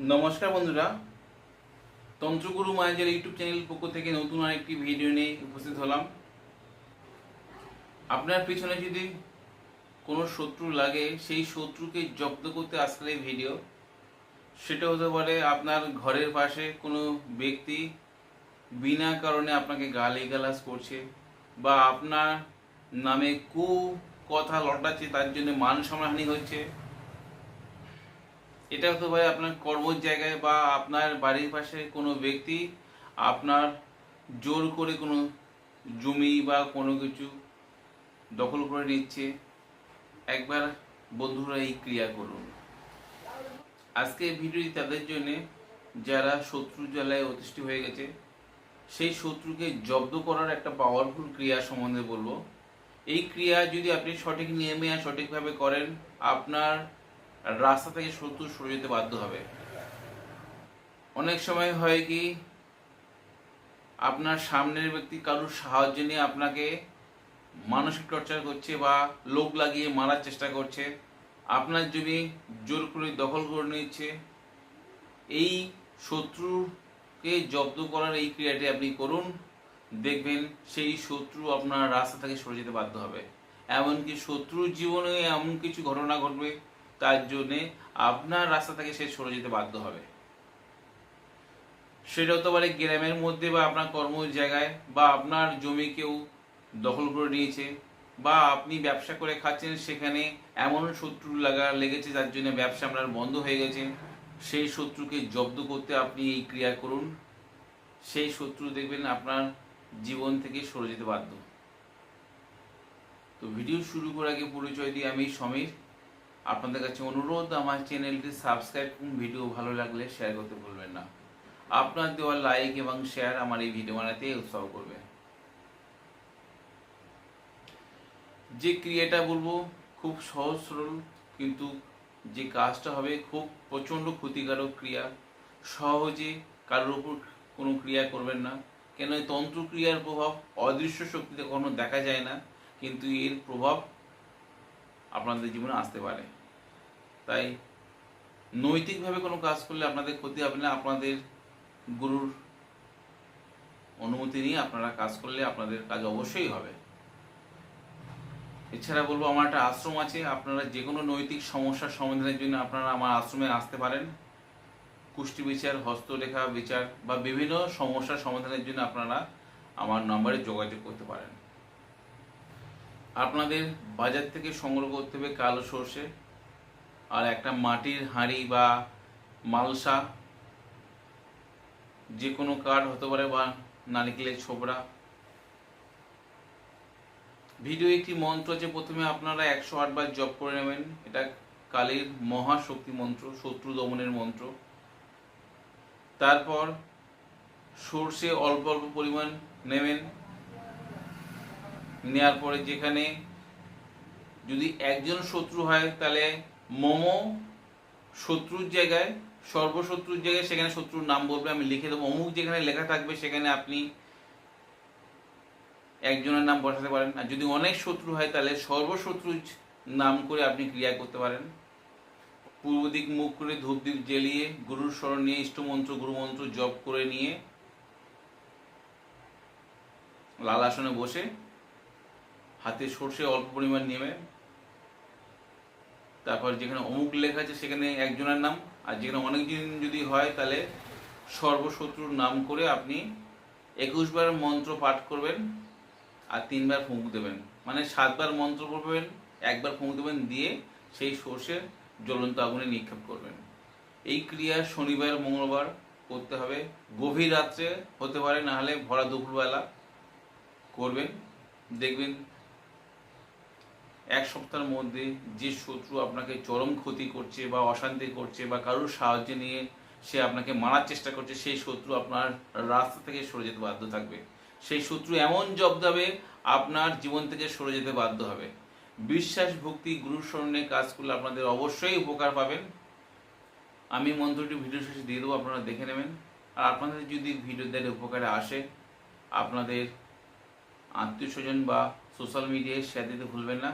নমস্কার বন্ধুরা, তন্ত্রগুরু মায়াজার YouTube channel পক্ষ থেকে নতুন আরেকটি ভিডিও নিয়ে উপস্থিত হলাম। আপনার পিছনে যদি কোনো শত্রু লাগে, সেই শত্রুকে জব্দ করতে আজকের এই ভিডিও। সেটা হতে পারে আপনার ঘরের পাশে কোনো ব্যক্তি বিনা কারণে আপনাকে গালিগালাজ করছে, বা আপনার নামে কথা লটাচ্ছে, তার জন্য মান সম্মানহানি হচ্ছে। এটা হতে পারে আপনার কর্মের জায়গায় বা আপনার বাড়ির পাশে কোনো ব্যক্তি আপনার জোর করে কোনো জমি বা কোনো কিছু দখল করে নিচ্ছে। একবার বন্ধুরা এই ক্রিয়া করুন। আজকে ভিডিওটি তাদের জন্য যারা শত্রু জ্বালায় অতিষ্ঠ হয়ে গেছে, সেই শত্রুকে জব্দ করার একটা পাওয়ারফুল ক্রিয়া সম্বন্ধে বলবো। এই ক্রিয়া যদি আপনি সঠিক নিয়মে আর সঠিকভাবে করেন, আপনার রাস্তা থেকে শত্রু সরে যেতে বাধ্য হবে। অনেক সময় হয় কি, আপনার সামনের ব্যক্তি কারোর সাহায্য নিয়ে আপনাকে মানসিক টর্চার করছে বা লোক লাগিয়ে মারার চেষ্টা করছে, আপনার জমি জোর করে দখল করে নিচ্ছে। এই শত্রুকে জব্দ করার এই ক্রিয়াটি আপনি করুন, দেখবেন সেই শত্রু আপনার রাস্তা থেকে সরে যেতে বাধ্য হবে। এমনকি শত্রুর জীবনে এমন কিছু ঘটনা ঘটবে, তার জন্যে আপনার রাস্তা থেকে সে সরে যেতে বাধ্য হবে। সেটা হতে পারে গ্রামের মধ্যে বা আপনার কর্ম জায়গায়, বা আপনার জমি কেউ দখল করে নিয়েছে, বা আপনি ব্যবসা করে খাচ্ছেন, সেখানে এমন শত্রু লেগেছে যার জন্য ব্যবসা আপনার বন্ধ হয়ে গেছে। সেই শত্রুকে জব্দ করতে আপনি এই ক্রিয়া করুন, সেই শত্রু দেখবেন আপনার জীবন থেকে সরে যেতে বাধ্য। তো ভিডিও শুরু করার আগে পরিচয় দিই, আমি সমীর। আপনাদের কাছে অনুরোধ, আমার চ্যানেলটি সাবস্ক্রাইব করুন, ভিডিও ভালো লাগলে শেয়ার করতে ভুলবেন না। আপনার দেওয়া লাইক এবং শেয়ার আমার এই ভিডিও বানাতে উৎসাহ করবে। যে ক্রিয়াটা বলবো খুব সহজ সরল, কিন্তু যে কাজটা হবে খুব প্রচণ্ড ক্ষতিকারক ক্রিয়া। সহজে কারোর উপর কোনো ক্রিয়া করবেন না, কেন এই তন্ত্র ক্রিয়ার প্রভাব অদৃশ্য শক্তিতে কখনো দেখা যায় না, কিন্তু এর প্রভাব আপনাদের জীবনে আসতে পারে। তাই নৈতিকভাবে কোনো কাজ করলে আপনাদের ক্ষতি হবে না। আপনাদের গুরুর অনুমতি নিয়ে আপনারা কাজ করলে আপনাদের কাজ অবশ্যই হবে। এছাড়া বলবো, আমার একটা আশ্রম আছে, আপনারা যে কোনো নৈতিক সমস্যার সমাধানের জন্য আপনারা আমার আশ্রমে আসতে পারেন। কুষ্টি বিচার, হস্তরেখা বিচার বা বিভিন্ন সমস্যার সমাধানের জন্য আপনারা আমার নম্বরে যোগাযোগ করতে পারেন। আপনাদের বাজার থেকে সংগ্রহ করতে হবে কালো সর্ষে, আর একটা মাটির হাঁড়ি বা মালসা, যে কোনো কাঠ হতে পারে, বা নারিকেলের ছোবড়া। ভিডিও একটি মন্ত্র আছে, প্রথমে আপনারা 108 বার জপ করে নেবেন। এটা কালীর মহাশক্তি মন্ত্র, শত্রু দমনের মন্ত্র। তারপর সর্ষে অল্প অল্প পরিমাণ নেবেন। নেওয়ার পরে যেখানে যদি একজন শত্রু হয়, তাহলে মোমো শত্রুর জায়গায়, সর্বশত্রুর জায়গায় সেখানে শত্রুর নাম বলবে, আমি লিখে দেবো। অমুক যেখানে লেখা থাকবে সেখানে আপনি একজনের নাম বসাতে পারেন। আর যদি অনেক শত্রু হয়, তাহলে সর্বশত্রুর নাম করে আপনি ক্রিয়া করতে পারেন। পূর্ব দিক মুখ করে ধূপদীপ জ্বেলিয়ে গুরুর স্মরণ নিয়ে ইষ্টমন্ত্র গুরুমন্ত্র জপ করে নিয়ে লাল আসনে বসে হাতে সর্ষে অল্প পরিমাণ নেবেন। তারপর যেখানে অমুক লেখা আছে সেখানে একজনের নাম, আর যেখানে অনেকজন যদি হয় তাহলে সর্বশত্রুর নাম করে আপনি 21 বার মন্ত্র পাঠ করবেন আর 3 বার ফুঁক দেবেন। মানে 7 বার মন্ত্র পড়বেন, 1 বার ফুঁক দেবেন, দিয়ে সেই সর্ষের জ্বলন্ত আগুনে নিক্ষেপ করবেন। এই ক্রিয়া শনিবার মঙ্গলবার করতে হবে। গভীর রাত্রে হতে পারে, না হলে ভরা দুপুরবেলা করবেন। দেখবেন 1 সপ্তাহের মধ্যে যে শত্রু আপনাকে চরম ক্ষতি করছে বা অশান্তি করছে বা কারোর সাহায্য নিয়ে সে আপনাকে মারার চেষ্টা করছে, সেই শত্রু আপনার রাস্তা থেকে সরে যেতে বাধ্য থাকবে। সেই শত্রু এমন জব্দ হবে, আপনার জীবন থেকে সরে যেতে বাধ্য হবে। বিশ্বাস ভক্তি গুরুর স্মরণে কাজ করলে আপনাদের অবশ্যই উপকার পাবেন। আমি মন্ত্রটি ভিডিও শেষে দিয়ে দেবো, আপনারা দেখে নেবেন। আর আপনাদের যদি ভিডিও দ্বারা উপকারে আসে, আপনাদের আত্মীয় স্বজন বা সোশ্যাল মিডিয়ায় শেয়ার দিতে ভুলবেন না।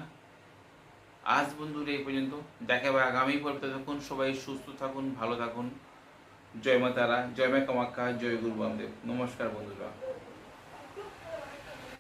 আজ বন্ধুরা এই পর্যন্ত, দেখা হবে আগামী পর্বে। ততক্ষণ সবাই সুস্থ থাকুন, ভালো থাকুন, জয় মা তারা, জয় মা কামাখ্যা, জয় গুরু বামদেব। নমস্কার বন্ধুরা।